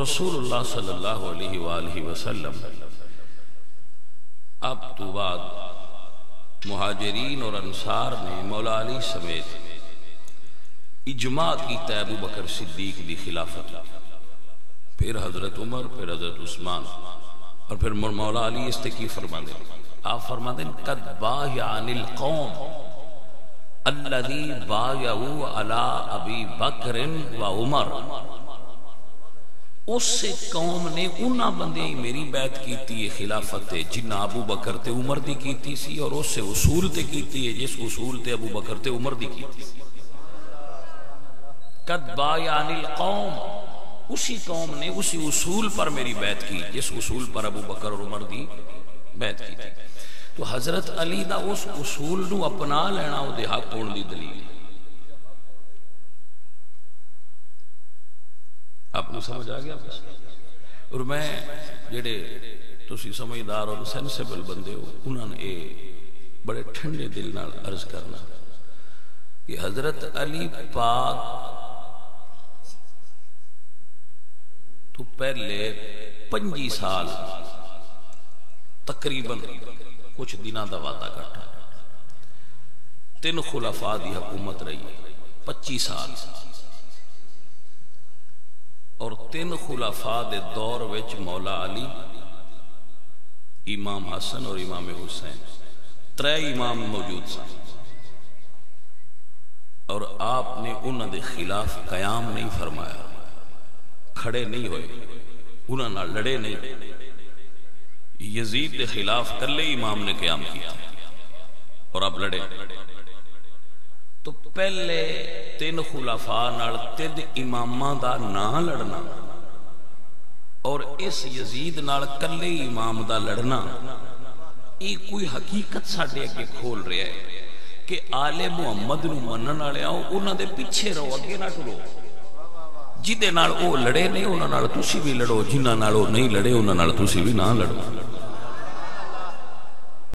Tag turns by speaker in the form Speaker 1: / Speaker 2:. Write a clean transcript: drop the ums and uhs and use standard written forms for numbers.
Speaker 1: رسول اللہ صلی اللہ علیہ وآلہ وسلم اب تو بعد مہاجرین اور انصار نے مولا علی سمیت اجماع کی ابو بکر صدیق دی خلافت، پھر حضرت عمر، پھر حضرت عثمان، اور پھر مولا علی استقی فرما دیں. آپ فرما دیں قد بایعن القوم الذی بایعوا علی ابی بکر و عمر. اس سے قوم نے انہاں بندے میری بیعت کیتی ہے خلافت تے جنہ ابو بکر تے عمر دی کیتی سی، اور اس سے اصول تے کیتی ہے جس اصول تے ابو بکر تے عمر دی کیتی سی. قد بایعن القوم، اسی قوم نے اسی اصول پر میری بیعت کی جس اصول پر ابو بکر اور عمر دی بیعت کی تھی. تو حضرت علی دا اس اصول نو اپنا لینا او دے حق ہون دی دلیل. آپ کو سمجھ آ گیا؟ اور میں جڑے تسی سمجھدار اور سینسیبل بندے ہو انہاں نے بڑے ٹھنڈے دل نال عرض کرنا کہ حضرت علی پاک تو پہلے 25 سال تقریباً کچھ دنوں دا وعدہ کرتا 3 خلفاء دی حکومت رہی 25 سال، اور 3 خلفاء دے دور وچ مولا علی، امام حسن اور امام حسین 3 امام موجود سن، اور آپ نے انہاں دے خلاف قیام نہیں فرمایا، کھڑے نہیں ہوئے، انہاں نال لڑے نہیں. یزید دے خلاف کلے امام نے قیام کیا اور آپ لڑے. تو پہلے 3 خلفاء نال 3 اماماں دا نہ لڑنا اور اس یزید نال کلے امام دا لڑنا، یہ کوئی حقیقت ساڈے اگے کھول رہا ہے کہ آل محمد نو منن والے آؤ انہاں دے پیچھے رہو، اگے نہ ٹرو. جدے نال او لڑے نہیں انہاں نال تسی بھی لڑو، جنہاں نال او نہیں لڑے انہاں نال تسی بھی نہ لڑو.